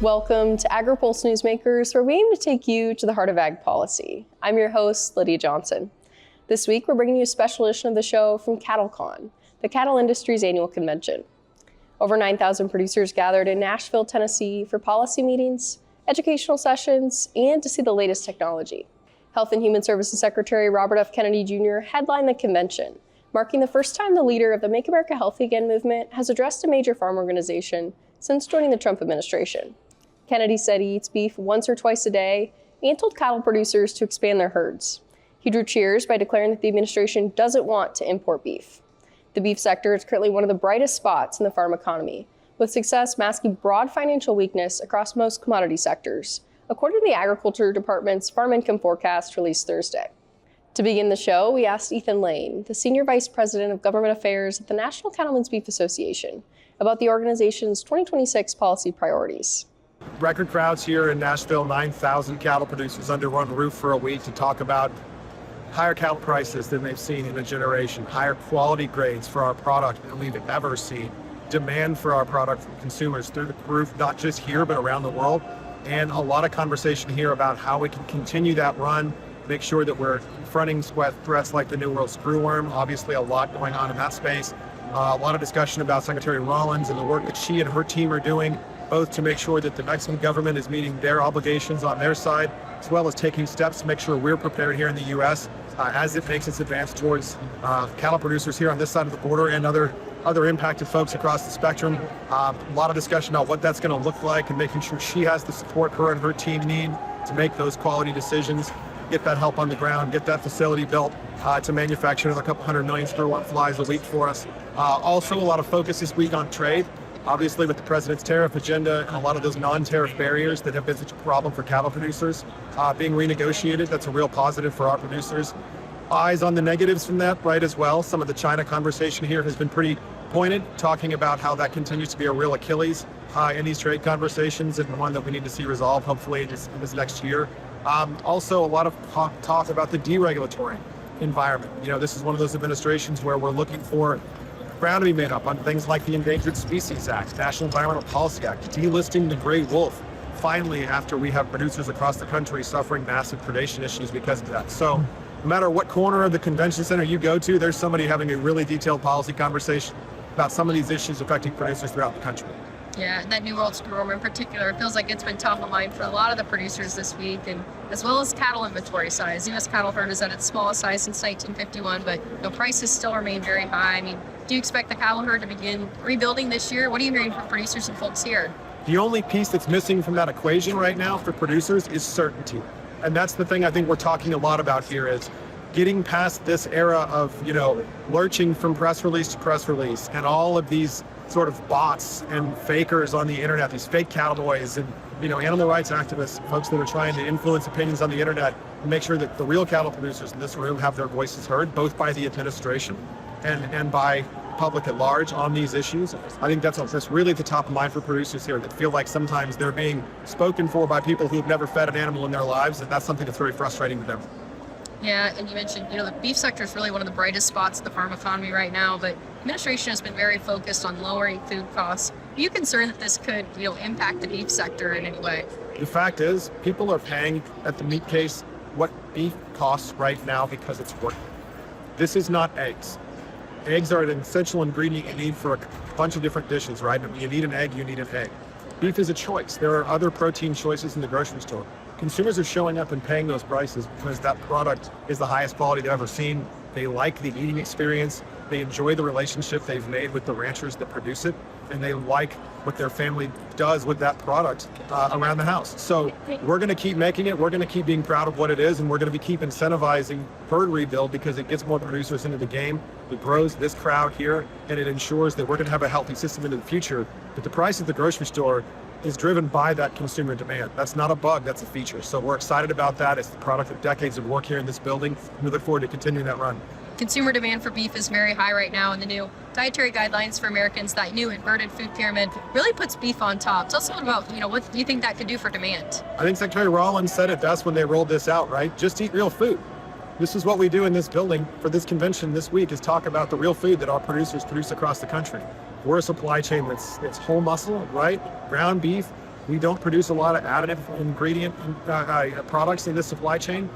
Welcome to Agri-Pulse Newsmakers, where we aim to take you to the heart of ag policy. I'm your host, Lydia Johnson. This week, we're bringing you a special edition of the show from CattleCon, the cattle industry's annual convention. Over 9,000 producers gathered in Nashville, Tennessee for policy meetings, educational sessions, and to see the latest technology. Health and Human Services Secretary Robert F. Kennedy Jr. headlined the convention, marking the first time the leader of the Make America Healthy Again movement has addressed a major farm organization since joining the Trump administration. Kennedy said he eats beef once or twice a day and told cattle producers to expand their herds. He drew cheers by declaring that the administration doesn't want to import beef. The beef sector is currently one of the brightest spots in the farm economy, with success masking broad financial weakness across most commodity sectors, according to the Agriculture Department's Farm Income Forecast released Thursday. To begin the show, we asked Ethan Lane, the Senior Vice President of Government Affairs at the National Cattlemen's Beef Association, about the organization's 2026 policy priorities. Record crowds here in Nashville, 9,000 cattle producers under one roof for a week to talk about higher cattle prices than they've seen in a generation, higher quality grades for our product than we've ever seen, demand for our product from consumers through the roof, not just here, but around the world. And a lot of conversation here about how we can continue that run, make sure that we're confronting threats like the New World Screwworm, obviously a lot going on in that space. A lot of discussion about Secretary Rollins and the work that she and her team are doing, both to make sure that the Mexican government is meeting their obligations on their side, as well as taking steps to make sure we're prepared here in the U.S. As it makes its advance towards cattle producers here on this side of the border and other impacted folks across the spectrum. A lot of discussion about what that's going to look like and making sure she has the support her and her team need to make those quality decisions, get that help on the ground, get that facility built to manufacture another couple 100 million Screwworm flies a week for us. Also, a lot of focus this week on trade. Obviously, with the president's tariff agenda and a lot of those non-tariff barriers that have been such a problem for cattle producers being renegotiated, that's a real positive for our producers. Eyes on the negatives from that, right, as well. Some of the China conversation here has been pretty pointed, talking about how that continues to be a real Achilles in these trade conversations, and one that we need to see resolved, hopefully, in this next year. Also, a lot of talk about the deregulatory environment. You know, this is one of those administrations where we're looking for ground to be made up on things like the Endangered Species Act, National Environmental Policy Act, delisting the gray wolf, finally, after we have producers across the country suffering massive predation issues because of that. So no matter what corner of the convention center you go to, there's somebody having a really detailed policy conversation about some of these issues affecting producers throughout the country. Yeah, and that New World Screwworm in particular, it feels like it's been top of mind for a lot of the producers this week, and as well as cattle inventory size. U.S. cattle herd is at its smallest size since 1951, but prices still remain very high. I mean, do you expect the cattle herd to begin rebuilding this year? What are you hearing from producers and folks here? The only piece that's missing from that equation right now for producers is certainty. And that's the thing I think we're talking a lot about here is getting past this era of, lurching from press release to press release and all of these sort of bots and fakers on the internet, these fake cowboys and, animal rights activists, folks that are trying to influence opinions on the internet and make sure that the real cattle producers in this room have their voices heard, both by the administration and by public at large on these issues. I think that's really at the top of mind for producers here that feel like sometimes they're being spoken for by people who've never fed an animal in their lives, and that's something that's very frustrating to them. Yeah, and you mentioned, the beef sector is really one of the brightest spots of the farm economy right now, but the administration has been very focused on lowering food costs. Are you concerned that this could, impact the beef sector in any way? The fact is, people are paying at the meat case what beef costs right now because it's worth it. This is not eggs. Eggs are an essential ingredient you need for a bunch of different dishes, right? When you need an egg, you need an egg. Beef is a choice. There are other protein choices in the grocery store. Consumers are showing up and paying those prices because that product is the highest quality they've ever seen. They like the eating experience. They enjoy the relationship they've made with the ranchers that produce it. And they like what their family does with that product around the house. So we're going to keep making it. We're going to keep being proud of what it is. And we're going to keep incentivizing herd rebuild because it gets more producers into the game. It grows this crowd here. And it ensures that we're going to have a healthy system into the future. But the price at the grocery store is driven by that consumer demand. That's not a bug, that's a feature. So we're excited about that. It's the product of decades of work here in this building. We look forward to continuing that run. Consumer demand for beef is very high right now, and the new dietary guidelines for Americans, that new inverted food pyramid, really puts beef on top. Tell us a little about, what do you think that could do for demand? I think Secretary Rollins said it best when they rolled this out, right? Just eat real food. This is what we do in this building for this convention this week, is talk about the real food that our producers produce across the country. We're a supply chain that's whole muscle, right? Ground beef, We don't produce a lot of additive ingredient products in this supply chain.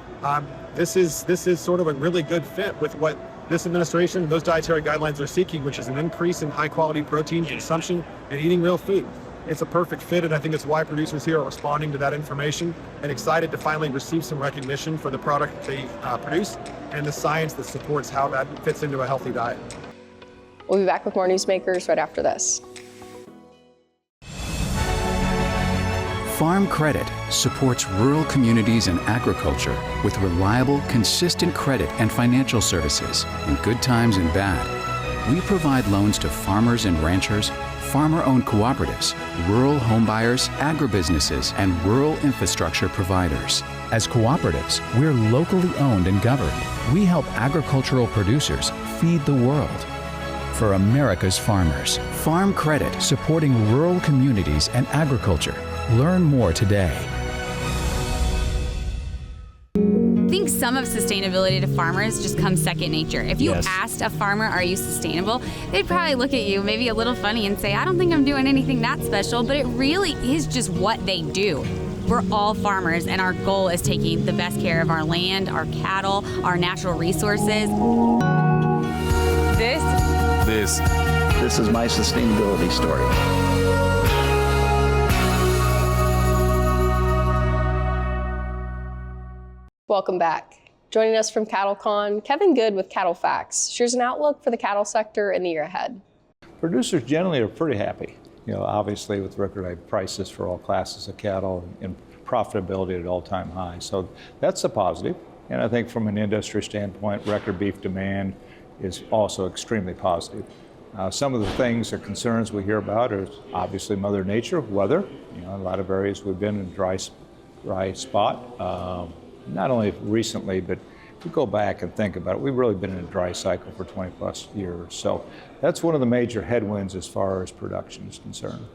This is sort of a really good fit with what this administration and those dietary guidelines are seeking, which is an increase in high quality protein consumption and eating real food. It's a perfect fit, and I think it's why producers here are responding to that information and excited to finally receive some recognition for the product they produce and the science that supports how that fits into a healthy diet. We'll be back with more Newsmakers right after this. Farm Credit supports rural communities and agriculture with reliable, consistent credit and financial services in good times and bad. We provide loans to farmers and ranchers, farmer-owned cooperatives, rural homebuyers, agribusinesses, and rural infrastructure providers. As cooperatives, we're locally owned and governed. We help agricultural producers feed the world. For America's farmers, Farm Credit, supporting rural communities and agriculture. Learn more today. I think some of sustainability to farmers just comes second nature. If you asked a farmer, are you sustainable? They'd probably look at you maybe a little funny and say, I don't think I'm doing anything that special, but it really is just what they do. We're all farmers, and our goal is taking the best care of our land, our cattle, our natural resources. This is my sustainability story. Welcome back. Joining us from CattleCon, Kevin Good with CattleFax shares an outlook for the cattle sector in the year ahead. Producers generally are pretty happy. Obviously with record high prices for all classes of cattle and profitability at all-time highs. So that's a positive. And I think from an industry standpoint, record beef demand is also extremely positive. Some of the things or concerns we hear about are obviously Mother Nature, weather. A lot of areas we've been in a dry spot. Not only recently, but if we go back and think about it, we've really been in a dry cycle for 20 plus years. So that's one of the major headwinds as far as production is concerned.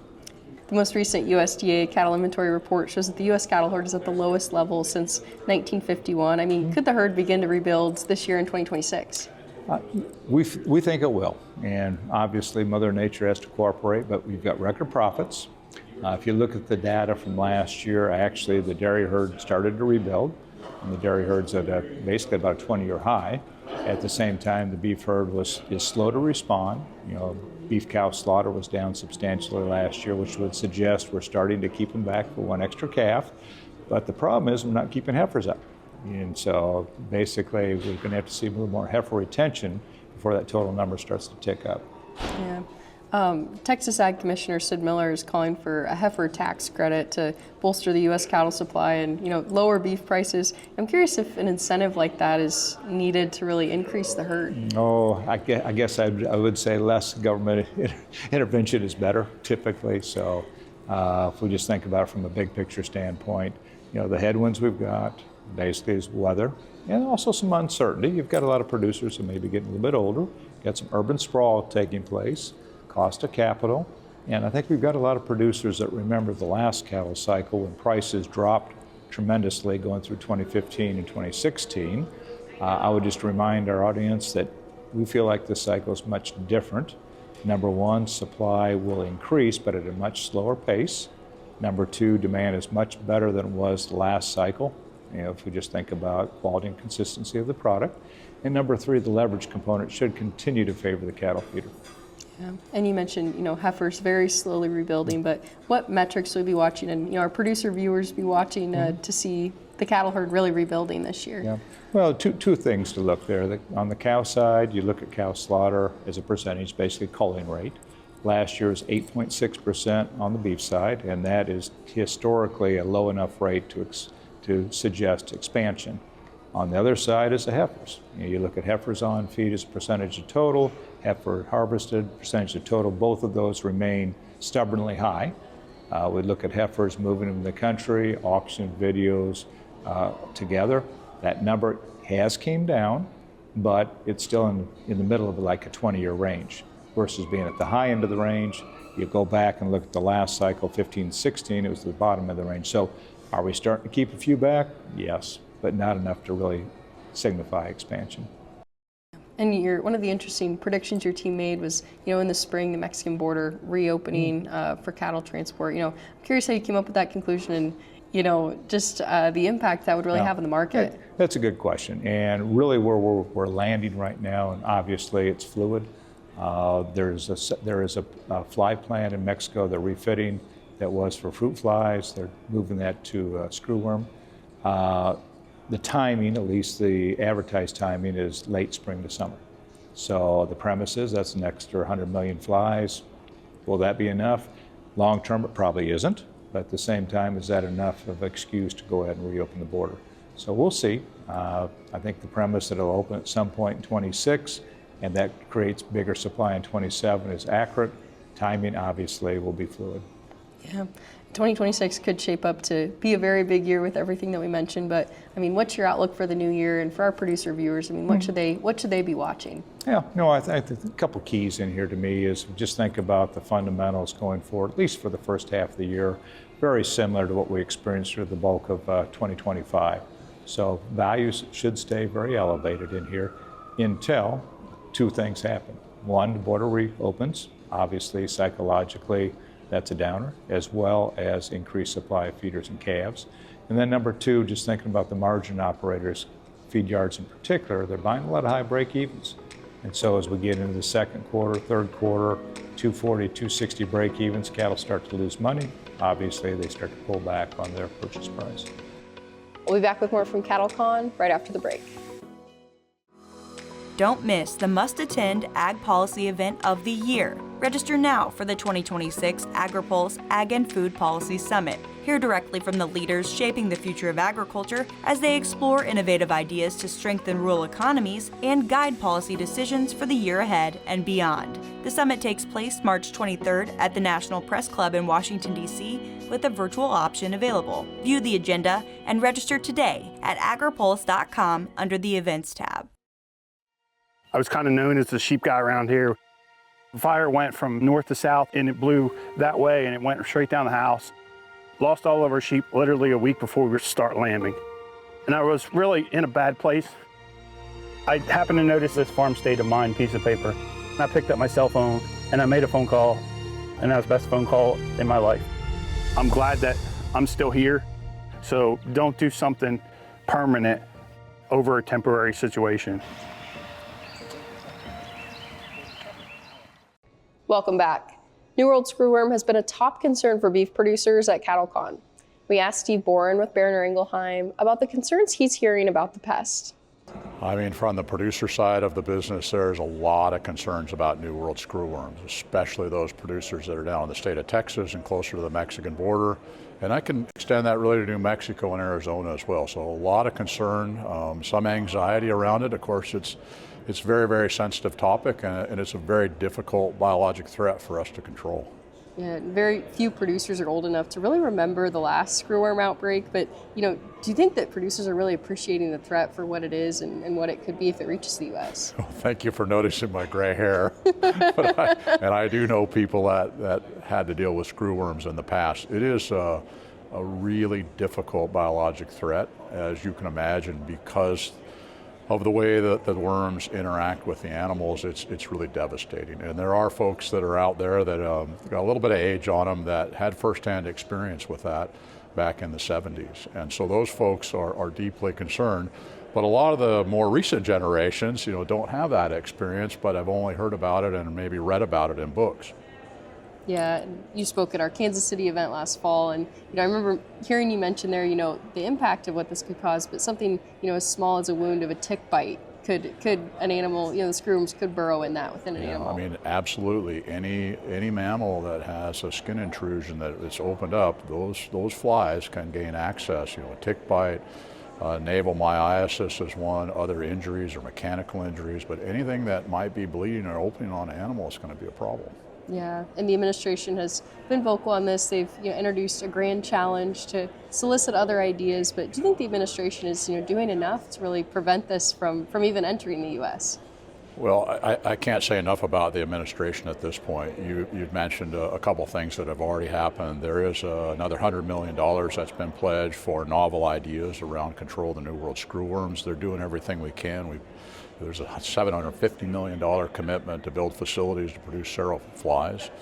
The most recent USDA cattle inventory report shows that the U.S. cattle herd is at the lowest level since 1951. I mean, could the herd begin to rebuild this year in 2026? We think it will. And obviously Mother Nature has to cooperate, but we've got record profits. If you look at the data from last year, actually the dairy herd started to rebuild. And the dairy herd's at basically about a 20-year high. At the same time, the beef herd is slow to respond. Beef cow slaughter was down substantially last year, which would suggest we're starting to keep them back for one extra calf. But the problem is we're not keeping heifers up. And so basically we're going to have to see a little more heifer retention before that total number starts to tick up. Yeah. Texas Ag Commissioner Sid Miller is calling for a heifer tax credit to bolster the U.S. cattle supply and lower beef prices. I'm curious if an incentive like that is needed to really increase the herd. Oh, I guess I would say less government intervention is better typically. So if we just think about it from a big picture standpoint, the headwinds we've got basically is weather and also some uncertainty. You've got a lot of producers who may be getting a little bit older, got some urban sprawl taking place. Cost of capital, and I think we've got a lot of producers that remember the last cattle cycle when prices dropped tremendously going through 2015 and 2016. I would just remind our audience that we feel like this cycle is much different. Number one, supply will increase, but at a much slower pace. Number two, demand is much better than it was the last cycle, if we just think about quality and consistency of the product. And number three, the leverage component should continue to favor the cattle feeder. Yeah. And you mentioned, heifers very slowly rebuilding, but what metrics will we be watching and, our producer viewers be watching to see the cattle herd really rebuilding this year? Yeah. Well, two things to look there. On the cow side, you look at cow slaughter as a percentage, basically culling rate. Last year was 8.6% on the beef side, and that is historically a low enough rate to suggest expansion. On the other side is the heifers. You look at heifers on feed as a percentage of total, heifer harvested, percentage of total, both of those remain stubbornly high. We look at heifers moving in the country, auction videos together. That number has came down, but it's still in the middle of like a 20-year range versus being at the high end of the range. You go back and look at the last cycle, 15-16, it was the bottom of the range. So are we starting to keep a few back? Yes, but not enough to really signify expansion. And one of the interesting predictions your team made was, in the spring, the Mexican border reopening for cattle transport. I'm curious how you came up with that conclusion and, just the impact that would really have on the market. That's a good question. And really where we're landing right now, and obviously it's fluid. There is a fly plant in Mexico they're refitting that was for fruit flies. They're moving that to screwworm. The timing, at least the advertised timing, is late spring to summer. So the premise is that's an extra 100 million flies. Will that be enough? Long term, it probably isn't. But at the same time, is that enough of an excuse to go ahead and reopen the border? So we'll see. I think the premise that it'll open at some point in 26 and that creates bigger supply in 27 is accurate. Timing, obviously, will be fluid. Yeah. 2026 could shape up to be a very big year with everything that we mentioned, but what's your outlook for the new year and for our producer viewers? What should they be watching? Yeah, no, I think a couple keys in here to me is just think about the fundamentals going forward, at least for the first half of the year, very similar to what we experienced through the bulk of 2025. So values should stay very elevated in here until two things happen. One, the border reopens, obviously psychologically, that's a downer, as well as increased supply of feeders and calves. And then number two, just thinking about the margin operators, feed yards in particular, they're buying a lot of high break-evens. And so as we get into the second quarter, third quarter, 240, 260 break-evens, cattle start to lose money. Obviously, they start to pull back on their purchase price. We'll be back with more from CattleCon right after the break. Don't miss the must-attend Ag Policy event of the year. Register now for the 2026 Agri-Pulse Ag and Food Policy Summit. Hear directly from the leaders shaping the future of agriculture as they explore innovative ideas to strengthen rural economies and guide policy decisions for the year ahead and beyond. The summit takes place March 23rd at the National Press Club in Washington, D.C., with a virtual option available. View the agenda and register today at agripulse.com under the Events tab. I was kind of known as the sheep guy around here. The fire went from north to south and it blew that way and it went straight down the house. Lost all of our sheep literally a week before we start lambing. And I was really in a bad place. I happened to notice this farm state of mind piece of paper. And I picked up my cell phone and I made a phone call, and that was the best phone call in my life. I'm glad that I'm still here. So don't do something permanent over a temporary situation. Welcome back. New World screwworm has been a top concern for beef producers at CattleCon. We asked Steve Boren with Boehringer Ingelheim about the concerns he's hearing about the pest. From the producer side of the business, there's a lot of concerns about New World screwworms, especially those producers that are down in the state of Texas and closer to the Mexican border. And I can extend that really to New Mexico and Arizona as well. So a lot of concern, some anxiety around it. Of course, it's a very, very sensitive topic, and it's a very difficult biologic threat for us to control. Yeah, very few producers are old enough to really remember the last screwworm outbreak, but do you think that producers are really appreciating the threat for what it is and what it could be if it reaches the U.S.? Well, thank you for noticing my gray hair. And I do know people that had to deal with screwworms in the past. It is a really difficult biologic threat, as you can imagine, because of the way that the worms interact with the animals. It's really devastating. And there are folks that are out there that got a little bit of age on them that had firsthand experience with that back in the 70s. And so those folks are deeply concerned. But a lot of the more recent generations, don't have that experience, but have only heard about it and maybe read about it in books. Yeah, you spoke at our Kansas City event last fall, and I remember hearing you mention there, the impact of what this could cause, but something, as small as a wound of a tick bite could an animal, the screwworms could burrow in that within an animal. Absolutely. Any mammal that has a skin intrusion that is opened up, those flies can gain access. A tick bite, naval myiasis is one, other injuries or mechanical injuries, but anything that might be bleeding or opening on an animal is going to be a problem. Yeah, and the administration has been vocal on this. They've introduced a grand challenge to solicit other ideas, but do you think the administration is doing enough to really prevent this from even entering the U.S.? Well, I can't say enough about the administration at this point. You've mentioned a couple things that have already happened. There is another $100 million that's been pledged for novel ideas around control of the New World screwworms. They're doing everything we can. There's a $750 million commitment to build facilities to produce cereal flies.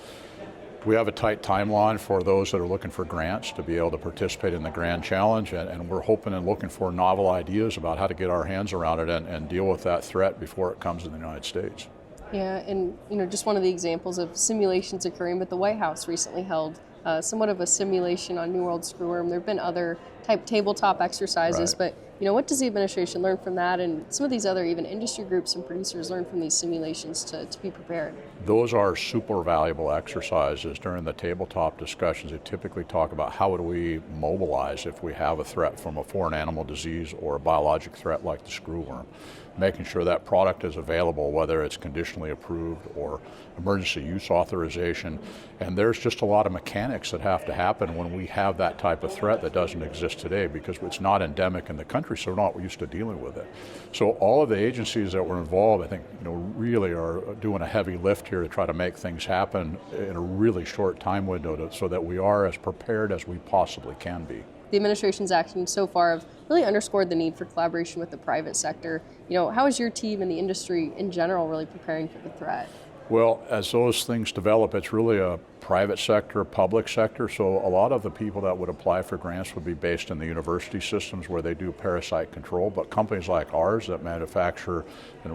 We have a tight timeline for those that are looking for grants to be able to participate in the Grand Challenge, and we're hoping and looking for novel ideas about how to get our hands around it and deal with that threat before it comes in the United States. Yeah, and just one of the examples of simulations occurring, but the White House recently held somewhat of a simulation on New World screwworm. There have been other type tabletop exercises, Right. but what does the administration learn from that, and some of these other even industry groups and producers learn from these simulations to be prepared? Those are super valuable exercises. During the tabletop discussions, they typically talk about how do we mobilize if we have a threat from a foreign animal disease or a biologic threat like the screwworm. Making sure that product is available, whether it's conditionally approved or emergency use authorization. And there's just a lot of mechanics that have to happen when we have that type of threat that doesn't exist today, because it's not endemic in the country, so we're not used to dealing with it. So all of the agencies that were involved, I think, really are doing a heavy lift here to try to make things happen in a really short time window so that we are as prepared as we possibly can be. The administration's actions so far have really underscored the need for collaboration with the private sector. How is your team and the industry in general really preparing for the threat? Well, as those things develop, it's really a private sector, public sector, so a lot of the people that would apply for grants would be based in the university systems where they do parasite control, but companies like ours that manufacture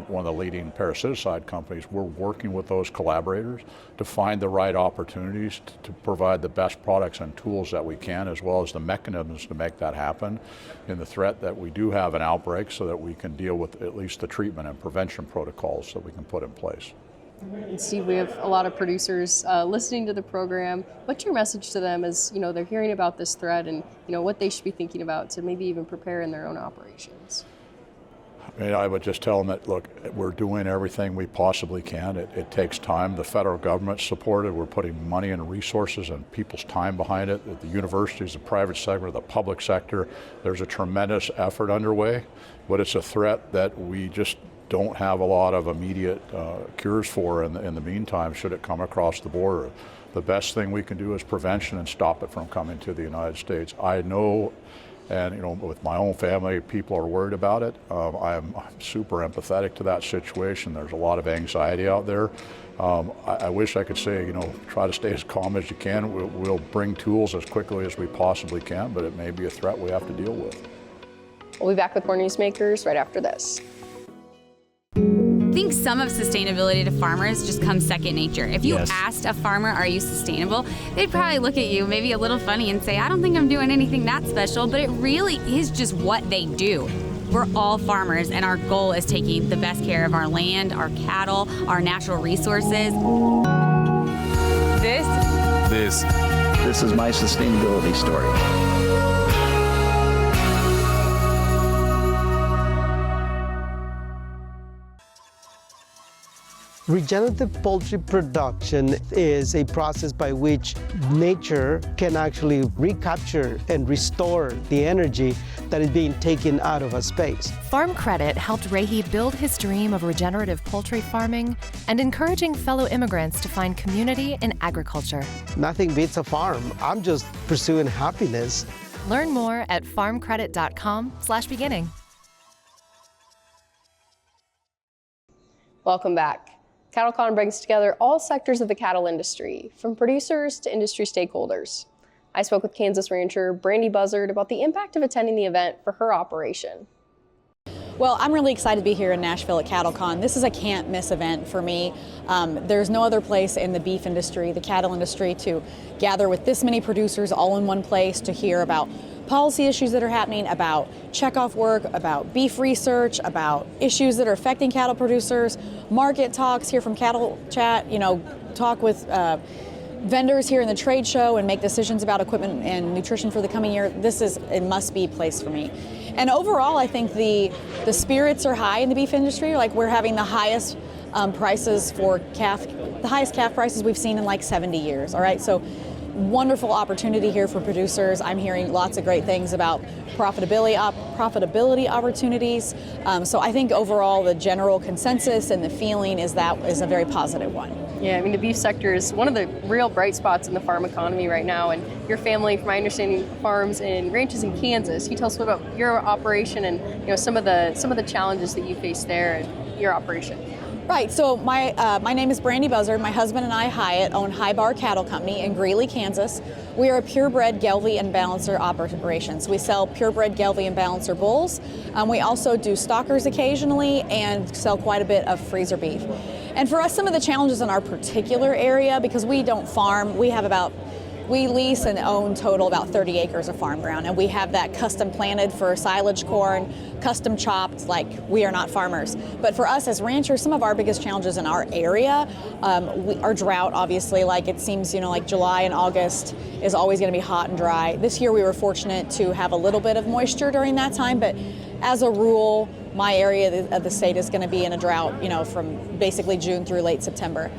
one of the leading parasiticide companies, we're working with those collaborators to find the right opportunities to provide the best products and tools that we can, as well as the mechanisms to make that happen in the threat that we do have an outbreak, so that we can deal with at least the treatment and prevention protocols that we can put in place. And Steve, we have a lot of producers listening to the program. What's your message to them as they're hearing about this threat and what they should be thinking about to maybe even prepare in their own operations? I would just tell them that, look, we're doing everything we possibly can. It takes time. The federal government's supported. We're putting money and resources and people's time behind it. At the universities, the private sector, the public sector, there's a tremendous effort underway, but it's a threat that we just don't have a lot of immediate cures for in the meantime should it come across the border. The best thing we can do is prevention and stop it from coming to the United States. I know, and with my own family, people are worried about it. I'm super empathetic to that situation. There's a lot of anxiety out there. I wish I could say, try to stay as calm as you can. We'll bring tools as quickly as we possibly can, but it may be a threat we have to deal with. We'll be back with more Newsmakers right after this. I think some of sustainability to farmers just comes second nature. If you asked a farmer, are you sustainable? They'd probably look at you maybe a little funny and say, I don't think I'm doing anything that special, but it really is just what they do. We're all farmers, and our goal is taking the best care of our land, our cattle, our natural resources. This is my sustainability story. Regenerative poultry production is a process by which nature can actually recapture and restore the energy that is being taken out of a space. Farm Credit helped Rahi build his dream of regenerative poultry farming and encouraging fellow immigrants to find community in agriculture. Nothing beats a farm. I'm just pursuing happiness. Learn more at farmcredit.com/beginning. Welcome back. CattleCon brings together all sectors of the cattle industry, from producers to industry stakeholders. I spoke with Kansas rancher Brandi Buzzard about the impact of attending the event for her operation. Well, I'm really excited to be here in Nashville at CattleCon. This is a can't miss event for me. There's no other place in the beef industry, the cattle industry, to gather with this many producers all in one place to hear about policy issues that are happening, about checkoff work, about beef research, about issues that are affecting cattle producers, market talks, hear from Cattle Chat, talk with vendors here in the trade show and make decisions about equipment and nutrition for the coming year. This is a must-be place for me. And overall, I think the spirits are high in the beef industry. Like, we're having the highest prices for calf, the highest calf prices we've seen in like 70 years. All right, so wonderful opportunity here for producers. I'm hearing lots of great things about profitability opportunities. So I think overall the general consensus and the feeling is that is a very positive one. Yeah, I mean, the beef sector is one of the real bright spots in the farm economy right now. And your family, from my understanding, farms and ranches in Kansas. Can you tell us about your operation and some of the challenges that you face there in your operation? Right, so my name is Brandi Buzzard. My husband and I, Hyatt, own High Bar Cattle Company in Greeley, Kansas. We are a purebred Gelbvieh and Balancer operation. So we sell purebred Gelbvieh and Balancer bulls. We also do stockers occasionally and sell quite a bit of freezer beef. And for us, some of the challenges in our particular area, because we don't farm, we lease and own total about 30 acres of farm ground, and we have that custom planted for silage corn, custom chopped, like we are not farmers. But for us as ranchers, some of our biggest challenges in our area are drought, obviously. Like it seems, like July and August is always going to be hot and dry. This year we were fortunate to have a little bit of moisture during that time, but as a rule, my area of the state is going to be in a drought, from basically June through late September.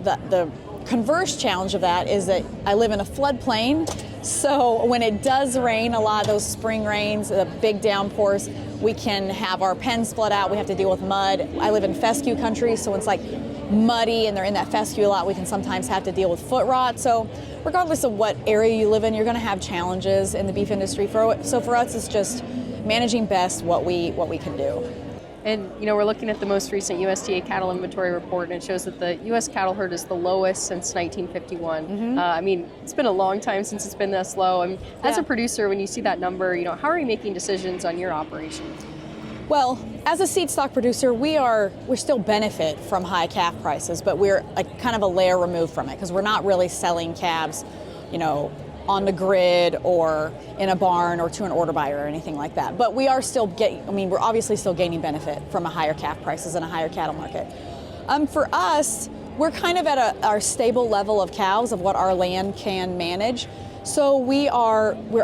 The converse challenge of that is that I live in a floodplain, so when it does rain, a lot of those spring rains, the big downpours, we can have our pens flood out. We have to deal with mud. I live in fescue country, so it's like muddy and they're in that fescue a lot. We can sometimes have to deal with foot rot. So regardless of what area you live in, you're going to have challenges in the beef industry. So for us, it's just managing best what we can do. And we're looking at the most recent USDA cattle inventory report, and it shows that the U.S. cattle herd is the lowest since 1951. Mm-hmm. I mean, it's been a long time since it's been this low. I mean, as a producer, when you see that number, how are you making decisions on your operation? Well, as a seed stock producer, we still benefit from high calf prices, but we're kind of a layer removed from it because we're not really selling calves, on the grid or in a barn or to an order buyer or anything like that. But we are still we're obviously still gaining benefit from a higher calf prices and a higher cattle market. For us, we're kind of at our stable level of cows of what our land can manage. So we're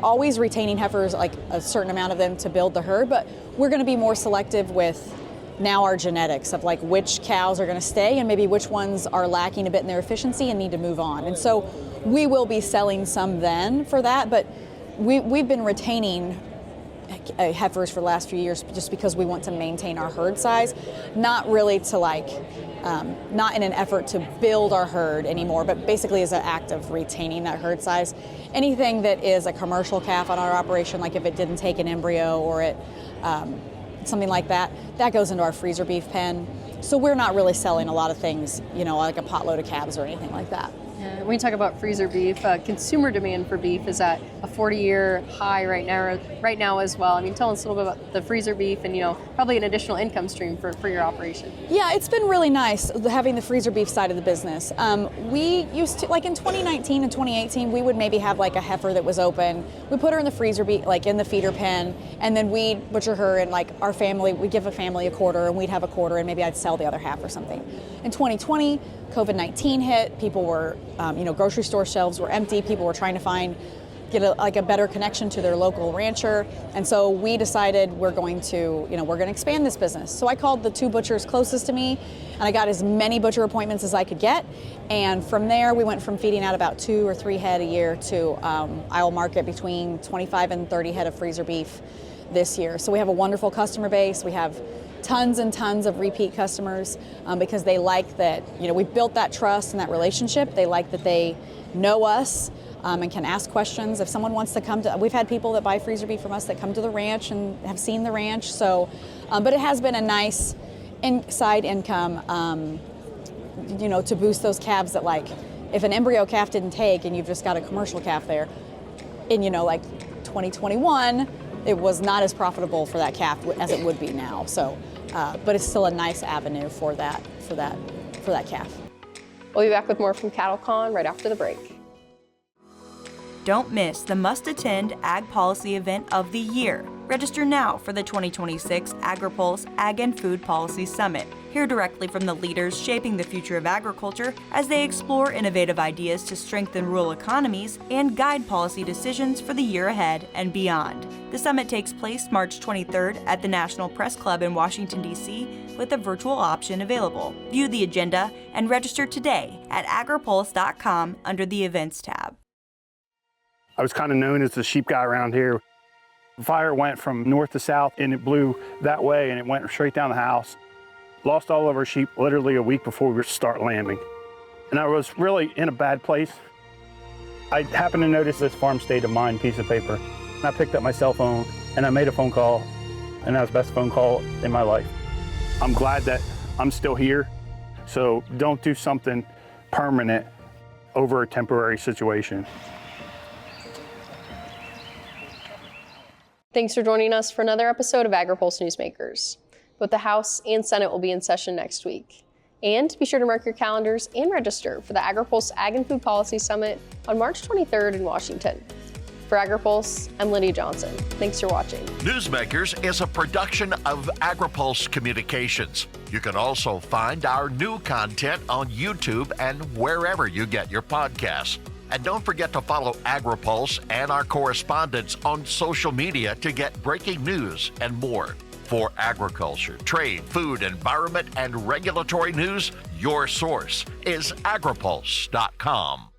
always retaining heifers, like a certain amount of them to build the herd, but we're going to be more selective with now our genetics of like which cows are going to stay and maybe which ones are lacking a bit in their efficiency and need to move on. And so we will be selling some then for that, but we've been retaining heifers for the last few years just because we want to maintain our herd size, not really to not in an effort to build our herd anymore, but basically as an act of retaining that herd size. Anything that is a commercial calf on our operation, like if it didn't take an embryo or something like that, that goes into our freezer beef pen. So we're not really selling a lot of things, like a potload of calves or anything like that. When you talk about freezer beef, consumer demand for beef is at a 40-year high right now as well. I mean, tell us a little bit about the freezer beef and, probably an additional income stream for your operation. Yeah, it's been really nice having the freezer beef side of the business. We used to, like in 2019 and 2018, we would maybe have like a heifer that was open. We put her in the freezer beef, like in the feeder pen, and then we'd butcher her and like our family, we'd give a family a quarter and we'd have a quarter and maybe I'd sell the other half or something. In 2020, COVID-19 hit, people were, grocery store shelves were empty, people were trying to get a better connection to their local rancher, and so we decided we're going to expand this business. So I called the two butchers closest to me, and I got as many butcher appointments as I could get, and from there we went from feeding out about 2 or 3 head a year to I will market between 25 and 30 head of freezer beef this year. So we have a wonderful customer base. We have tons and tons of repeat customers because they like that, we've built that trust and that relationship. They like that they know us and can ask questions. If someone wants to we've had people that buy freezer beef from us that come to the ranch and have seen the ranch. So, but it has been a nice side income, to boost those calves that like, if an embryo calf didn't take and you've just got a commercial calf there, in, like 2021, it was not as profitable for that calf as it would be now. So, but it's still a nice avenue for that calf. We'll be back with more from CattleCon right after the break. Don't miss the must-attend Ag Policy event of the year. Register now for the 2026 Agri-Pulse Ag and Food Policy Summit. Hear directly from the leaders shaping the future of agriculture as they explore innovative ideas to strengthen rural economies and guide policy decisions for the year ahead and beyond. The summit takes place March 23rd at the National Press Club in Washington, D.C., with a virtual option available. View the agenda and register today at agripulse.com under the Events tab. I was kind of known as the sheep guy around here. The fire went from north to south and it blew that way and it went straight down the house. Lost all of our sheep literally a week before we start lambing. And I was really in a bad place. I happened to notice this farm state of mind piece of paper. I picked up my cell phone and I made a phone call, and that was the best phone call in my life. I'm glad that I'm still here, so don't do something permanent over a temporary situation. Thanks for joining us for another episode of Agri-Pulse Newsmakers. Both the House and Senate will be in session next week. And be sure to mark your calendars and register for the Agri-Pulse Ag and Food Policy Summit on March 23rd in Washington. For Agri-Pulse, I'm Lydia Johnson. Thanks for watching. Newsmakers is a production of Agri-Pulse Communications. You can also find our new content on YouTube and wherever you get your podcasts. And don't forget to follow Agri-Pulse and our correspondents on social media to get breaking news and more. For agriculture, trade, food, environment, and regulatory news, your source is agripulse.com.